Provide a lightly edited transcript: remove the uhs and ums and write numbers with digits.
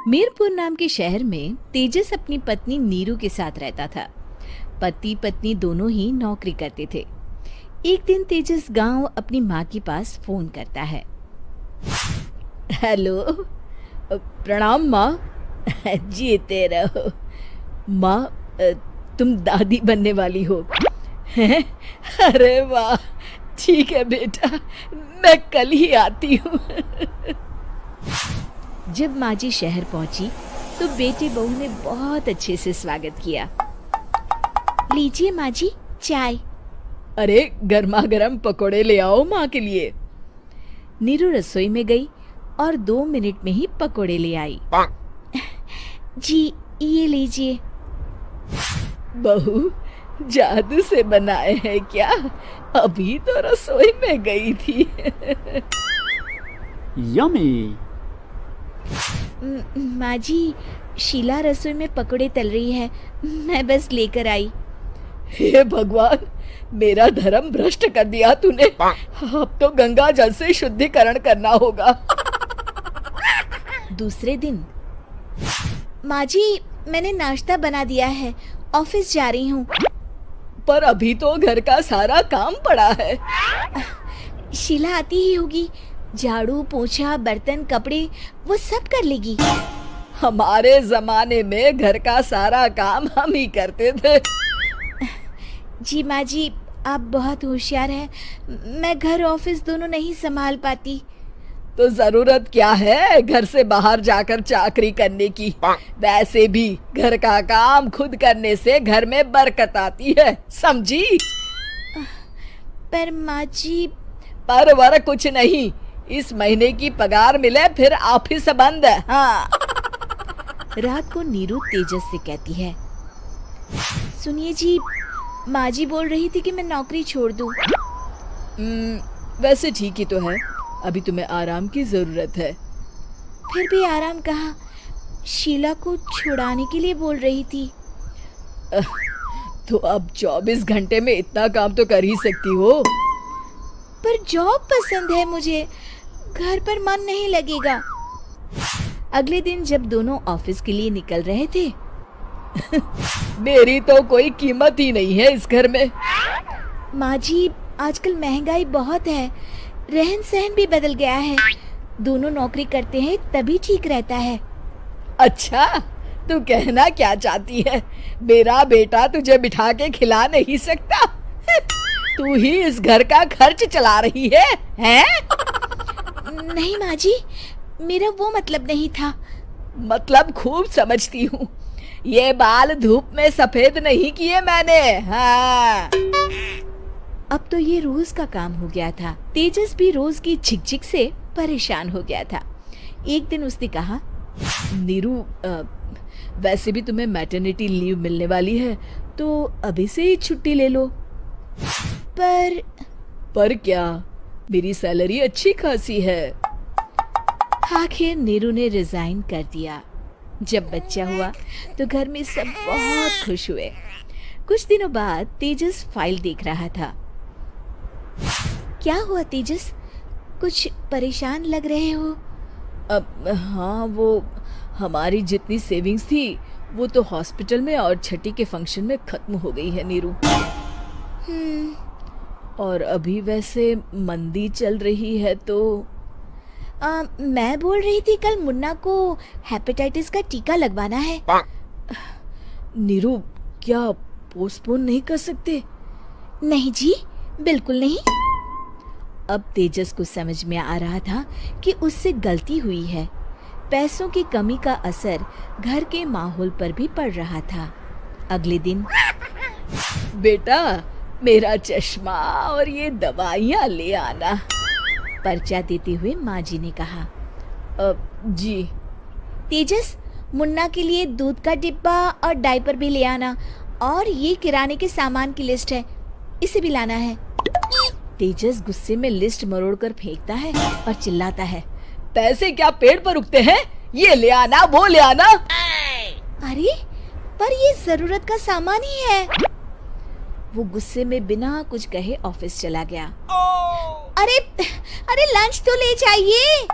मीरपुर नाम के शहर में तेजस अपनी पत्नी नीरू के साथ रहता था। पति पत्नी दोनों ही नौकरी करते थे। एक दिन तेजस गांव अपनी माँ के पास फोन करता है। हेलो, प्रणाम माँ। जीते रहो माँ, तुम दादी बनने वाली हो हैं? अरे वाह, ठीक है बेटा, मैं कल ही आती हूँ। जब माँ जी शहर पहुंची तो बेटे बहू ने बहुत अच्छे से स्वागत किया। लीजिए माँ जी, चाय। अरे गर्मा गर्म पकोड़े ले आओ माँ के लिए। नीरू रसोई में गई और 2 मिनट में ही पकोड़े ले आई। जी ये लीजिए। बहू जादू से बनाए हैं क्या? अभी तो रसोई में गई थी। यम्मी। माँ जी, शीला रसोई में पकोड़े तल रही है, मैं बस लेकर आई। हे भगवान, मेरा धर्म भ्रष्ट कर दिया तूने। अब तो गंगा जल से शुद्धिकरण करना होगा। दूसरे दिन, माँ जी मैंने नाश्ता बना दिया है, ऑफिस जा रही हूँ। पर अभी तो घर का सारा काम पड़ा है। शीला आती ही होगी, झाड़ू पोछा बर्तन कपड़े वो सब कर लेगी। हमारे जमाने में घर का सारा काम हम ही करते थे। जी माँ जी, आप बहुत होशियार हैं, मैं घर ऑफिस दोनों नहीं संभाल पाती। तो जरूरत क्या है घर से बाहर जाकर चाकरी करने की? वैसे भी घर का काम खुद करने से घर में बरकत आती है, समझी? पर माँ जी। पर वर कुछ नहीं, इस महीने की पगार मिले फिर ऑफिस बंद है। हाँ। रात को नीरू तेजस से कहती है, सुनिए जी, माँ जी बोल रही थी कि मैं नौकरी छोड़ दूं। वैसे ठीक ही तो है, अभी तुम्हें आराम की जरूरत है। फिर भी आराम कहाँ, शीला को छुड़ाने के लिए बोल रही थी। तो अब 24 घंटे में इतना काम तो कर ही सकती हो। पर जॉब पसंद है मुझे, घर पर मन नहीं लगेगा। अगले दिन जब दोनों ऑफिस के लिए निकल रहे थे, मेरी तो कोई कीमत ही नहीं है इस घर में। माँ जी, आजकल महंगाई बहुत है, रहन सहन भी बदल गया है, दोनों नौकरी करते हैं तभी ठीक रहता है। अच्छा, तू कहना क्या चाहती है? मेरा बेटा तुझे बिठा के खिला नहीं सकता? तू ही इस घर का खर्च चला रही है, हैं? नहीं माँ जी, मेरा वो मतलब नहीं था। मतलब खूब समझती हूँ, ये बाल धूप में सफेद नहीं किए मैंने। हाँ। अब तो ये रोज का काम हो गया था। तेजस भी रोज की झिकझिक से परेशान हो गया था। एक दिन उसने कहा, नीरू, वैसे भी तुम्हें मैटरनिटी लीव मिलने वाली है, तो अभी से ही छुट्टी ले लो। पर क्या, मेरी सैलरी अच्छी खासी है। आखिर नीरू ने रिजाइन कर दिया। जब बच्चा हुआ तो घर में सब बहुत खुश हुए। कुछ दिनों बाद तेजस फाइल देख रहा था। क्या हुआ तेजस, कुछ परेशान लग रहे हो? हाँ, वो हमारी जितनी सेविंग्स थी वो तो हॉस्पिटल में और छठी के फंक्शन में खत्म हो गई है नीरू। और अभी वैसे मंदी चल रही है तो मैं बोल रही थी कल मुन्ना को हेपेटाइटिस का टीका लगवाना है। नीरू, क्या पोस्टपोन नहीं कर सकते? नहीं जी, बिल्कुल नहीं। अब तेजस को समझ में आ रहा था कि उससे गलती हुई है। पैसों की कमी का असर घर के माहौल पर भी पड़ रहा था। अगले दिन, बेटा मेरा चश्मा और ये दवाइयाँ ले आना, पर्चा देते हुए माँ जी ने कहा। जी। तेजस, मुन्ना के लिए दूध का डिब्बा और डायपर भी ले आना, और ये किराने के सामान की लिस्ट है, इसे भी लाना है। तेजस गुस्से में लिस्ट मरोड़कर फेंकता है और चिल्लाता है, पैसे क्या पेड़ पर उगते हैं? ये ले आना, वो ले आना। अरे पर ये जरूरत का सामान ही है। वो गुस्से में बिना कुछ कहे ऑफिस चला गया। अरे लंच तो ले जाइए।